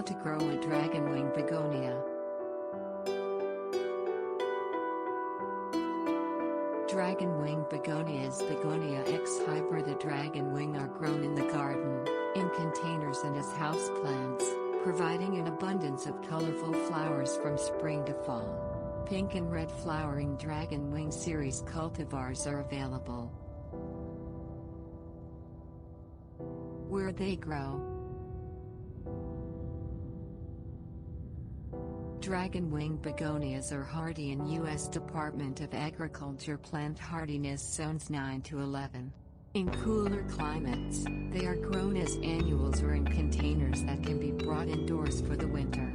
How to grow a Dragon Wing Begonia. Dragon Wing Begonias Begonia x hybrida Dragon Wing are grown in the garden, in containers and as houseplants, providing an abundance of colorful flowers from spring to fall. Pink and red flowering Dragon Wing series cultivars are available. Where they grow. Dragon Wing Begonias are hardy in U.S. Department of Agriculture plant hardiness zones 9 to 11. In cooler climates, they are grown as annuals or in containers that can be brought indoors for the winter.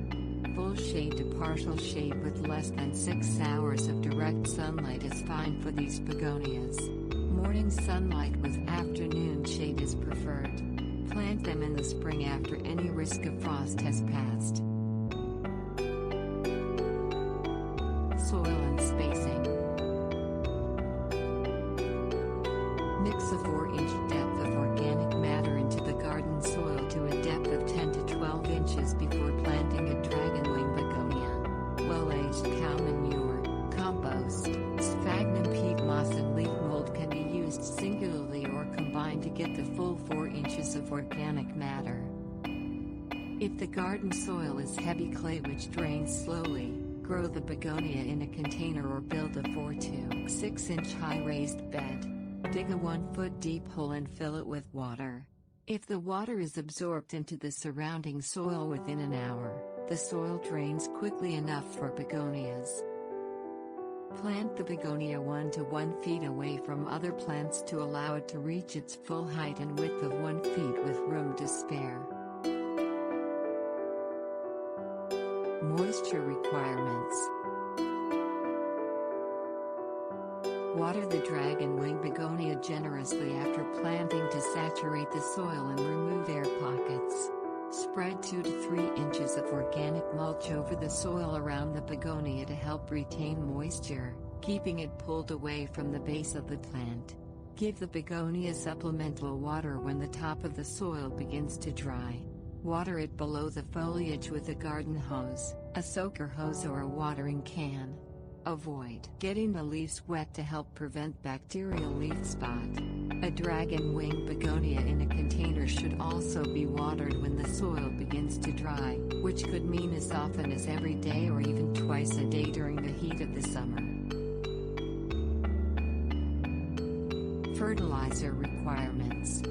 Full shade to partial shade with less than 6 hours of direct sunlight is fine for these begonias. Morning sunlight with afternoon shade is preferred. Plant them in the spring after any risk of frost has passed. Soil and spacing. Mix a 4-inch depth of organic matter into the garden soil to a depth of 10 to 12 inches before planting a Dragon Wing Begonia. Well-aged cow manure, compost, sphagnum peat moss and leaf mold can be used singularly or combined to get the full 4 inches of organic matter. If the garden soil is heavy clay which drains slowly, grow the begonia in a container or build a 4 to 6 inch high raised bed. Dig a 1-foot deep hole and fill it with water. If the water is absorbed into the surrounding soil within an hour, the soil drains quickly enough for begonias. Plant the begonia 1 to 1 feet away from other plants to allow it to reach its full height and width of 1 feet with room to spare. Moisture requirements. Water the Dragon Wing Begonia generously after planting to saturate the soil and remove air pockets. Spread 2 to 3 inches of organic mulch over the soil around the begonia to help retain moisture, keeping it pulled away from the base of the plant. Give the begonia supplemental water when the top of the soil begins to dry. Water it below the foliage with a garden hose, a soaker hose or a watering can. Avoid getting the leaves wet to help prevent bacterial leaf spot. A Dragon Wing Begonia in a container should also be watered when the soil begins to dry, which could mean as often as every day or even twice a day during the heat of the summer. Fertilizer requirements.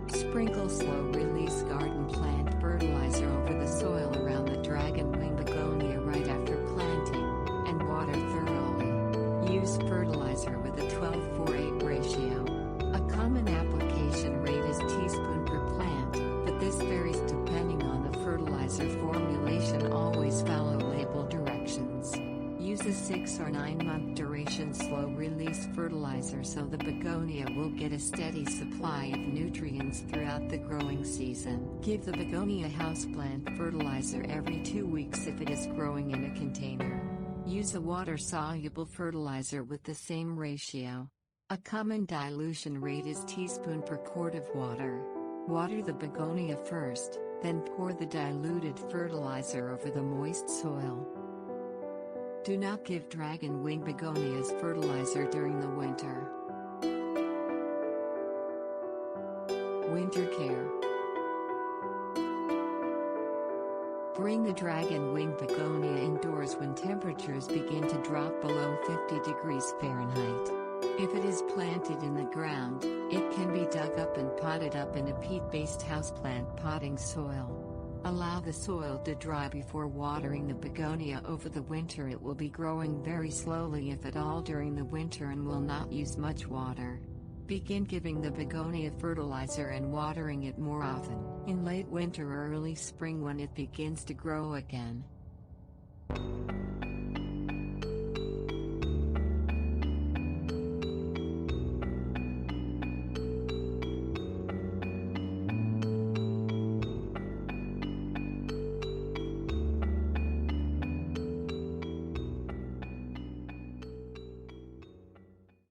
Sprinkle slow-release garden plant fertilizer over the soil around the Dragon Wing Begonia right after planting, and water thoroughly. Use fertilizer with a 12:4:8 ratio. A common application rate is teaspoon per plant, but this varies depending on the fertilizer formulation. Always follow label directions. Use a 6 or 9 month duration slow-release fertilizer so the begonia will get a steady supply of nutrients throughout the growing season. Give the begonia houseplant fertilizer every 2 weeks if it is growing in a container. Use a water-soluble fertilizer with the same ratio. A common dilution rate is teaspoon per quart of water. Water the begonia first, then pour the diluted fertilizer over the moist soil. Do not give Dragon Wing Begonias fertilizer during the winter. Winter care. Bring the Dragon Wing Begonia indoors when temperatures begin to drop below 50 degrees Fahrenheit. If it is planted in the ground, it can be dug up and potted up in a peat-based houseplant potting soil. Allow the soil to dry before watering the begonia over the winter. It will be growing very slowly if at all during the winter and will not use much water. Begin giving the begonia fertilizer and watering it more often in late winter or early spring when it begins to grow again.